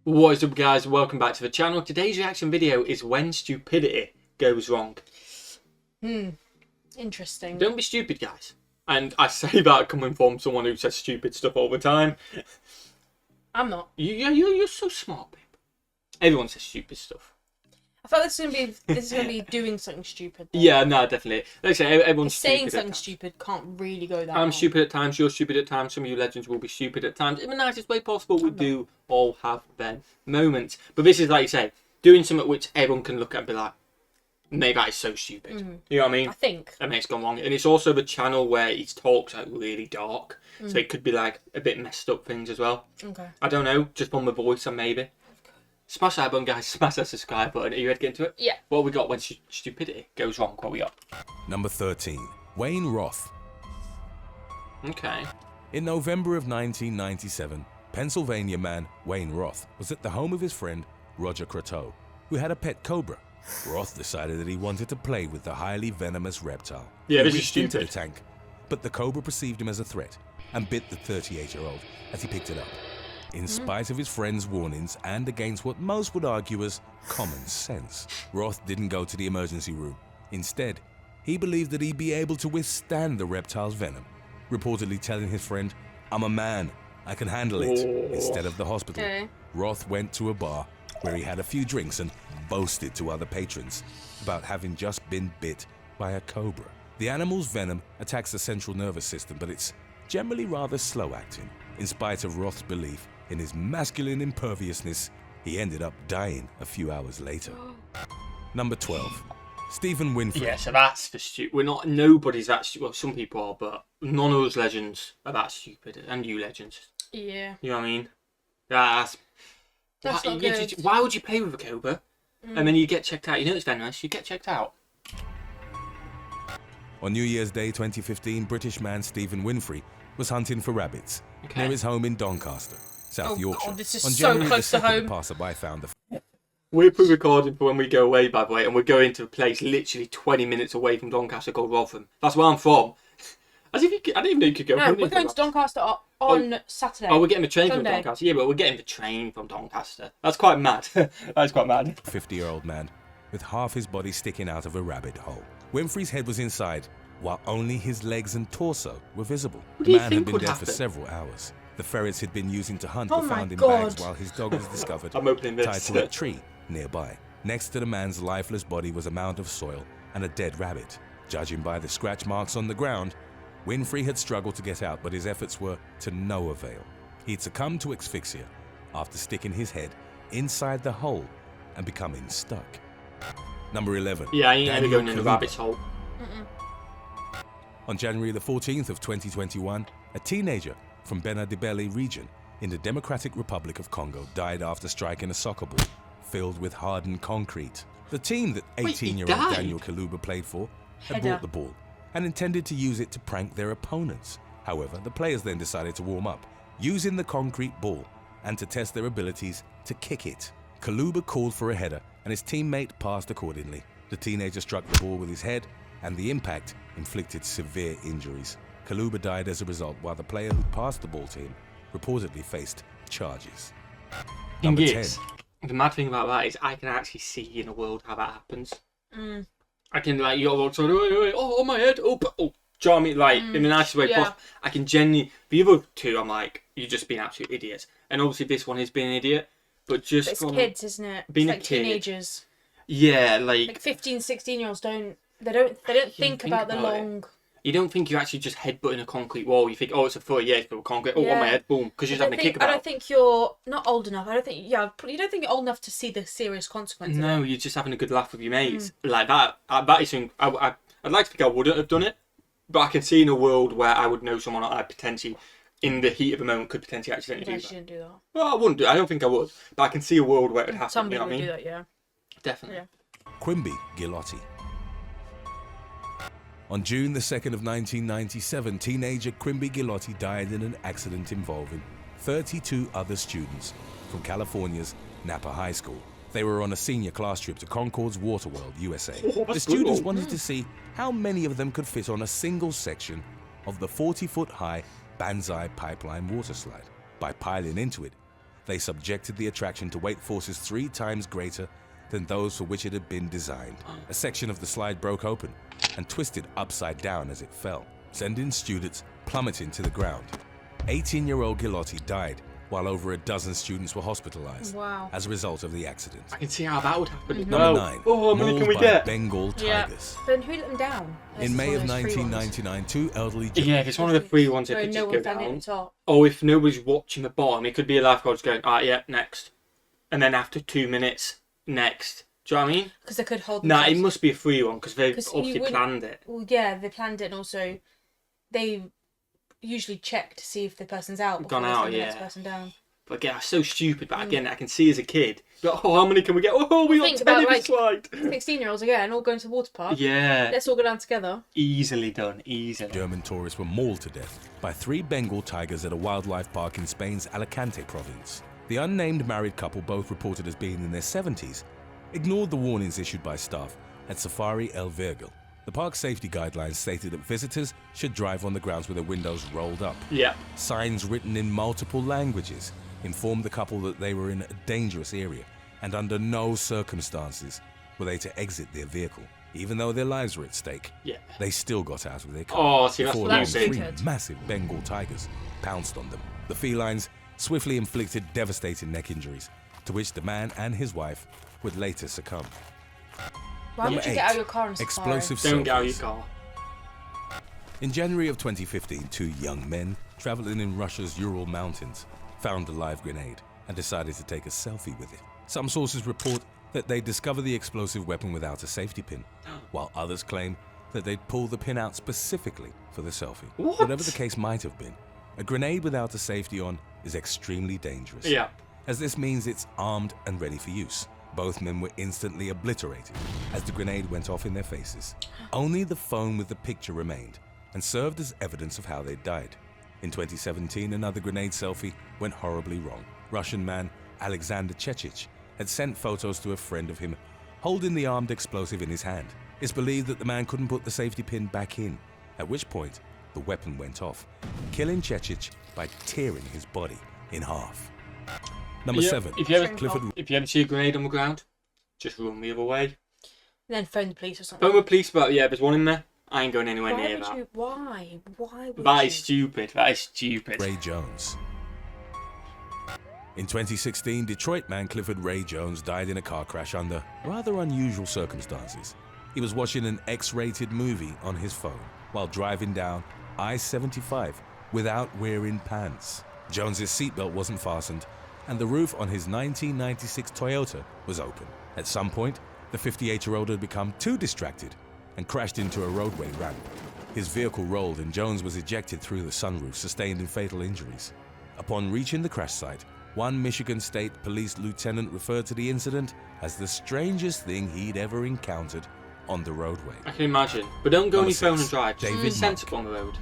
What is up, guys? Welcome back to the channel. Today's reaction video is when stupidity goes wrong. Interesting. Don't be stupid, guys. And I say that coming from someone who says stupid stuff all the time. I'm not. You're so smart, babe. Everyone says stupid stuff. I thought this is gonna be doing something stupid. Though. Yeah, no, definitely. Like I say, everyone's saying stupid something stupid can't really go that. I'm wrong. stupid at times. You're stupid at times. Some of you legends will be stupid at times. In the nicest way possible, we do all have them moments. But this is, like you say, doing something which everyone can look at and be like, maybe that is so stupid. You know what I mean? I think. And it's gone wrong. And it's also the channel where his talks like really dark. So it could be like a bit messed up things as well. Okay. I don't know. Just from the voice and maybe. Smash that button, guys. Smash that subscribe button. Are you ready to get into it? Yeah. What have we got when stupidity goes wrong? What we got? Number 13. Wayne Roth. Okay. In November of 1997, Pennsylvania man Wayne Roth was at the home of his friend Roger Croteau, who had a pet cobra. Roth decided that he wanted to play with the highly venomous reptile. Yeah, He this is reached into stupid. the tank, but the cobra perceived him as a threat and bit the 38-year-old as he picked it up. In spite of his friend's warnings and against what most would argue as common sense, Roth didn't go to the emergency room. Instead, he believed that he'd be able to withstand the reptile's venom, reportedly telling his friend, "I'm a man, I can handle it," instead of the hospital. Okay. Roth went to a bar where he had a few drinks and boasted to other patrons about having just been bit by a cobra. The animal's venom attacks the central nervous system, but it's generally rather slow acting. In spite of Roth's belief in his masculine imperviousness, he ended up dying a few hours later. Number 12. Stephen Winfrey. Yeah, so that's the stupid. We're not. Nobody's that stupid. Well, some people are, but none of us legends are that stupid. And you legends. Yeah. You know what I mean? That's Not good. why would you play with a cobra? And then you get checked out. You know it's venomous. You get checked out. On New Year's Day 2015, British man Stephen Winfrey was hunting for rabbits near his home in Doncaster, South Yorkshire. God, this is On so January close the to 2nd, home. a passerby found the We're pre-recording for when we go away, by the way, and we're going to a place literally 20 minutes away from Doncaster called Rotherham. That's where I'm from. As if you could, I didn't even know you could go. No, we're going to Doncaster on Saturday. Oh, we're getting the train Sunday. from Doncaster. Yeah, but we're getting the train from Doncaster. That's quite mad. That's quite mad. 50-year-old man with half his body sticking out of a rabbit hole. Winfrey's head was inside, while only his legs and torso were visible. What The do you man think had been would dead happen? for several hours. The ferrets he'd been using to hunt Oh were my found in God. bags while his dog was discovered I'm opening this. tied to a tree nearby. Next to the man's lifeless body was a mound of soil and a dead rabbit. Judging by the scratch marks on the ground, Winfrey had struggled to get out, but his efforts were to no avail. He'd succumbed to asphyxia after sticking his head inside the hole and becoming stuck. Number 11. Yeah, I ain't ever Daniel going in the Kaluuya. rabbit's hole. On January the 14th of 2021, a teenager from Benadibeli region in the Democratic Republic of Congo died after striking a soccer ball filled with hardened concrete. The team that Wait, he 18-year-old died? Daniel Kaluuya played for had Header. brought the ball and intended to use it to prank their opponents. However, the players then decided to warm up, using the concrete ball and to test their abilities to kick it. Kaluuya called for a header and his teammate passed accordingly. The teenager struck the ball with his head and the impact inflicted severe injuries. Kaluuya died as a result, while the player who passed the ball to him reportedly faced charges. Number 10. The mad thing about that is I can actually see in a world how that happens. I can, like, you're all sort of, oh, on my head, oh, do you know what I mean? Like, in the nicest way possible. I can genuinely, the other two, I'm like, you're just being absolute idiots. And obviously this one is being an idiot, but just It's from kids, isn't it? being It's a like kid. teenagers. Yeah, Like 15, 16-years-olds don't think about the about it. long. You don't think you're actually just headbutting a concrete wall. You think, oh, it's a foot, yeah, it's a concrete. Oh, on my head, boom, because you're just having a kick I about. don't think you're not old enough. I don't think. Yeah, you don't think you're old enough to see the serious consequences. No, you're just having a good laugh with your mates. Like that. That is something I'd like to think I wouldn't have done it, but I can see in a world where I would know someone I potentially, in the heat of the moment, could potentially accidentally do that. Shouldn't do that. Well, I wouldn't do it. I don't think I would, but I can see a world where it would happen. Somebody You know would what I do mean? that. Yeah. Definitely. Yeah. Quimby Gilotti. On June the 2nd of 1997, teenager Quimby Gilotti died in an accident involving 32 other students from California's Napa High School. They were on a senior class trip to Concord's Waterworld, USA. The students wanted to see how many of them could fit on a single section of the 40-foot high Banzai Pipeline water slide. By piling into it, they subjected the attraction to weight forces 3 times greater than those for which it had been designed. A section of the slide broke open and twisted upside down as it fell, sending students plummeting to the ground. 18-year-old Gilotti died, while over a dozen students were hospitalized as a result of the accident. I can see how that would happen. Number 9. Oh, how many can we get? Bengal tigers. But then who let them down? In May of 1999, 2 elderly... Yeah, if it's one of the free ones, it could just go down. Or if nobody's watching the bottom, it could be a lifeguard just going, yeah, next. And then after 2 minutes, next. Do you know what I mean? Because they could hold Nah, it must be a free one, because they've obviously planned it. Well, yeah, they planned it, and also they usually check to see if the person's out before they send the next person down. But again, that's so stupid. But again, I can see as a kid, like, how many can we get? Oh, we got 10 in the slide. 16-year-olds again, all going to the water park. Yeah. Let's all go down together. Easily done, easily. German tourists were mauled to death by 3 Bengal tigers at a wildlife park in Spain's Alicante province. The unnamed married couple, both reported as being in their 70s, ignored the warnings issued by staff at Safari El Virgil. The park's safety guidelines stated that visitors should drive on the grounds with their windows rolled up. Yeah. Signs written in multiple languages informed the couple that they were in a dangerous area and under no circumstances were they to exit their vehicle. Even though their lives were at stake, they still got out of their car before those 3 massive Bengal tigers pounced on them. The felines swiftly inflicted devastating neck injuries, to which the man and his wife would later succumb. Why would you get out of your car and explosive Don't get out of selfies. your car. In January of 2015, 2 young men traveling in Russia's Ural Mountains found a live grenade and decided to take a selfie with it. Some sources report that they discovered the explosive weapon without a safety pin, while others claim that they'd pulled the pin out specifically for the selfie. What? Whatever the case might have been, a grenade without a safety on is extremely dangerous. Yeah. As this means it's armed and ready for use. Both men were instantly obliterated as the grenade went off in their faces. Only the phone with the picture remained and served as evidence of how they died. In 2017, another grenade selfie went horribly wrong. Russian man Alexander Chechich had sent photos to a friend of him holding the armed explosive in his hand. It's believed that the man couldn't put the safety pin back in, at which point the weapon went off, killing Chechich by tearing his body in half. Number 7. If you ever see a grenade on the ground, just run the other way. And then phone the police or something. Phone the police, but there's one in there. I ain't going anywhere near that. Why would you? That is stupid. That is stupid. Ray Jones. In 2016, Detroit man Clifford Ray Jones died in a car crash under rather unusual circumstances. He was watching an X-rated movie on his phone while driving down I-75 without wearing pants. Jones's seatbelt wasn't fastened, and the roof on his 1996 Toyota was open. At some point, the 58-year-old had become too distracted and crashed into a roadway ramp. His vehicle rolled and Jones was ejected through the sunroof, sustaining fatal injuries. Upon reaching the crash site, one Michigan State Police lieutenant referred to the incident as the strangest thing he'd ever encountered on the roadway. I can imagine. But don't go on your phone and drive. Just David sensible on the road.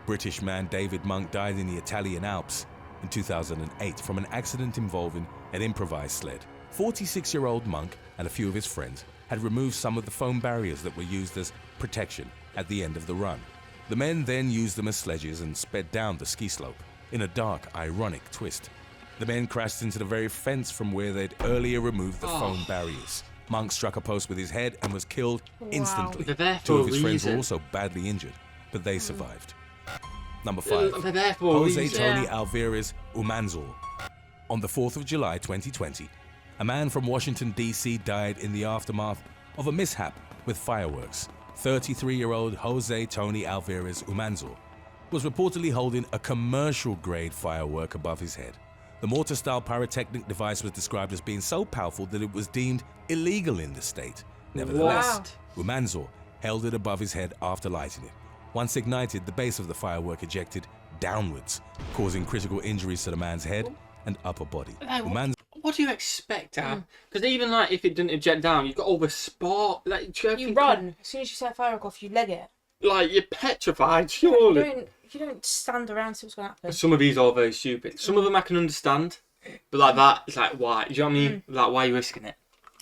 British man David Monk died in the Italian Alps in 2008 from an accident involving an improvised sled. 46-year-old Monk and a few of his friends had removed some of the foam barriers that were used as protection at the end of the run. The men then used them as sledges and sped down the ski slope in a dark, ironic twist. The men crashed into the very fence from where they'd earlier removed the foam barriers. Monk struck a post with his head and was killed instantly. Two of his friends were also badly injured, but they survived. Number 5. Jose Tony Alvarez Umanzor. On the 4th of July 2020, a man from Washington, D.C. died in the aftermath of a mishap with fireworks. 33-year-old Jose Tony Alvarez Umanzor was reportedly holding a commercial-grade firework above his head. The mortar-style pyrotechnic device was described as being so powerful that it was deemed illegal in the state. Nevertheless, Umanzor held it above his head after lighting it. Once ignited, the base of the firework ejected downwards, causing critical injuries to the man's head and upper body. What do you expect, Ab? Because even like if it didn't eject down, you've got all the spark. Like, you run as soon as you set a firework off. You leg it. Like you're petrified, surely. You don't stand around see what's going to happen. Some of these are very stupid. Some of them I can understand, but like that, it's like why? Do you know what I mean? Like why are you risking it?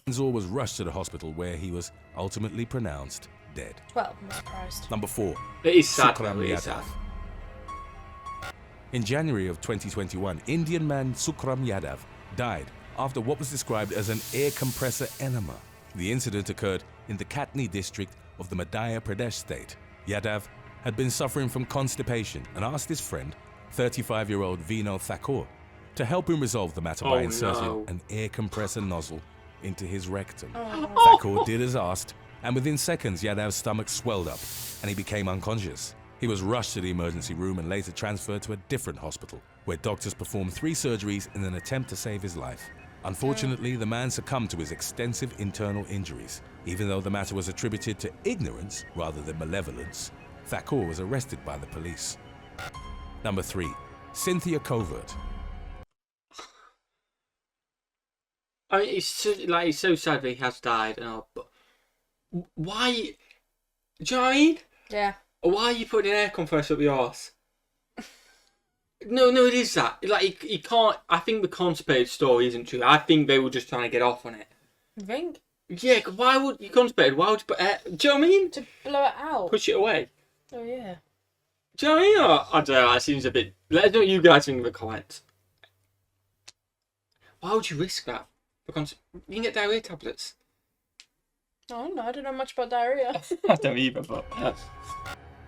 Umanzor was rushed to the hospital where he was ultimately pronounced dead. Well, I'm not surprised. Number 4. It is sad. Shukran It is sad. Yadav. In January of 2021, Indian man Sukram Yadav died after what was described as an air compressor enema. The incident occurred in the Katni district of the Madhya Pradesh state. Yadav had been suffering from constipation and asked his friend, 35-year-old Vino Thakur, to help him resolve the matter by inserting an air compressor nozzle into his rectum. Thakur did as asked, and within seconds Yadav's stomach swelled up and he became unconscious. He was rushed to the emergency room and later transferred to a different hospital, where doctors performed 3 surgeries in an attempt to save his life. Unfortunately, the man succumbed to his extensive internal injuries. Even though the matter was attributed to ignorance rather than malevolence, Thakur was arrested by the police. Number 3. Cynthia Covert. I mean, it's so sad that he has died, but why? Do you know what I mean? Yeah. Why are you putting an air compressor up your arse? No, it is that. Like, he can't. I think the constipated story isn't true. I think they were just trying to get off on it. You think? Yeah, why would you constipated? Why would you put air? Do you know what I mean? To blow it out. Push it away. Oh, yeah. Do you know what I mean? I don't know, that seems a bit. Let us know what you guys think in the comments. Why would you risk that? Because you can get diarrhea tablets. Oh, no, I don't know much about diarrhea. I don't either, but.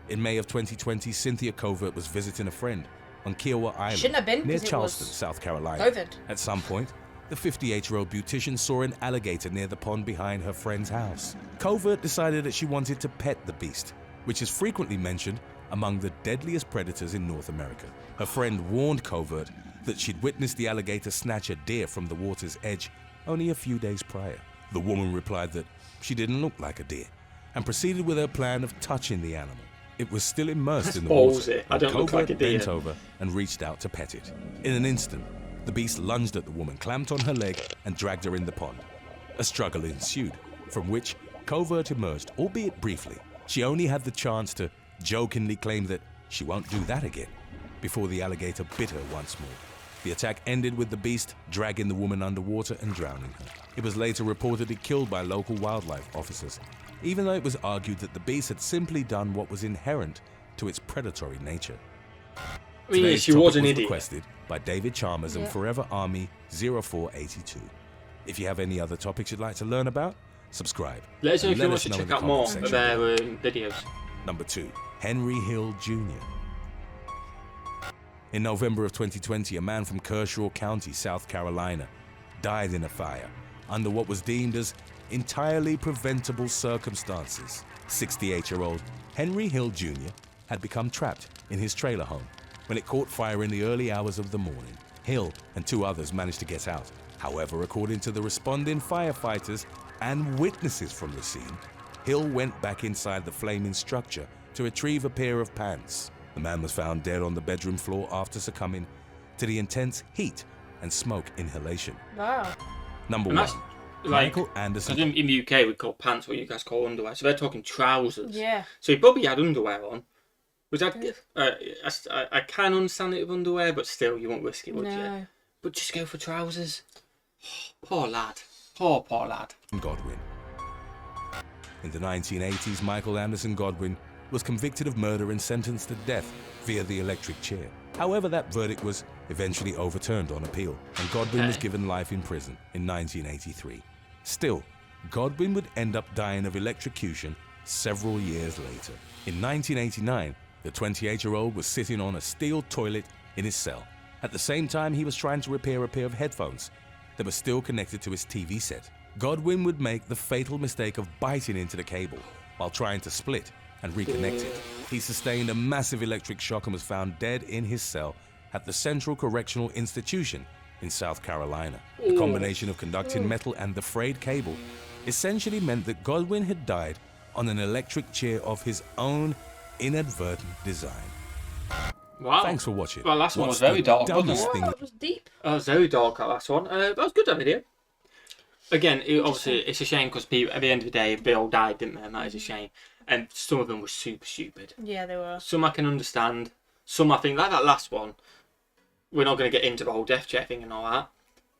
In May of 2020, Cynthia Covert was visiting a friend on Kiowa Island, Shouldn't have been, near 'cause it Charleston, was South Carolina. COVID. At some point, the 58-year-old beautician saw an alligator near the pond behind her friend's house. Covert decided that she wanted to pet the beast, which is frequently mentioned among the deadliest predators in North America. Her friend warned Covert that she'd witnessed the alligator snatch a deer from the water's edge only a few days prior. The woman replied that she didn't look like a deer and proceeded with her plan of touching the animal. It was still immersed in the water. I don't look like a deer. Bent over and reached out to pet it. In an instant, the beast lunged at the woman, clamped on her leg, and dragged her in the pond. A struggle ensued, from which Covert emerged, albeit briefly. She only had the chance to jokingly claim that she won't do that again, before the alligator bit her once more. The attack ended with the beast dragging the woman underwater and drowning her. It was later reportedly killed by local wildlife officers, even though it was argued that the beast had simply done what was inherent to its predatory nature. I mean, Today's she was an topic idiot. Requested by David Chalmers and Forever Army 0482. If you have any other topics you'd like to learn about, subscribe. Let us know if you let want us to know in check the out more comment of their section. videos. Number 2. Henry Hill Jr. In November of 2020, a man from Kershaw County, South Carolina, died in a fire under what was deemed as entirely preventable circumstances. 68-year-old Henry Hill Jr. had become trapped in his trailer home when it caught fire in the early hours of the morning. Hill and 2 others managed to get out. However, according to the responding firefighters and witnesses from the scene, Hill went back inside the flaming structure to retrieve a pair of pants. The man was found dead on the bedroom floor after succumbing to the intense heat and smoke inhalation. Wow. Number And 1. that's like, Michael Anderson. because in the UK we call pants what you guys call underwear, so they're talking trousers. Yeah. So he probably had underwear on. Was that? I can understand it with underwear, but still, you won't risk it, would you? But just go for trousers. Poor lad. Poor lad. Godwin. In the 1980s, Michael Anderson Godwin was convicted of murder and sentenced to death via the electric chair. However, that verdict was eventually overturned on appeal, and Godwin was given life in prison in 1983. Still, Godwin would end up dying of electrocution several years later. In 1989, the 28-year-old was sitting on a steel toilet in his cell. At the same time, he was trying to repair a pair of headphones that were still connected to his TV set. Godwin would make the fatal mistake of biting into the cable while trying to split and reconnect it. He sustained a massive electric shock and was found dead in his cell at the Central Correctional Institution in South Carolina. The combination of conducting metal and the frayed cable essentially meant that Godwin had died on an electric chair of his own inadvertent design. Wow. Thanks for watching. Well, last one What's was very the dark, dumbest wasn't thing That was deep. That was very dark, that last one. That was good, that video. Again, obviously, it's a shame because people, at the end of the day, they all died, didn't they? And that is a shame. And some of them were super stupid. Yeah, they were. Some I can understand. Some I think, like that last one, we're not going to get into the whole death check thing and all that.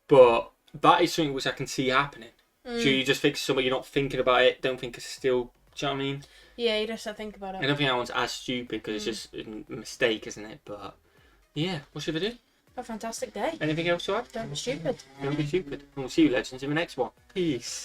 But that is something which I can see happening. So you just think somebody, you're not thinking about it, don't think it's still, do you know what I mean? Yeah, you just have to think about it. I don't think that one's as stupid because it's just a mistake, isn't it? But Yeah, what should I do? Have a fantastic day. Anything else to add? Don't be stupid. Don't be stupid. And we'll see you legends in the next one. Peace.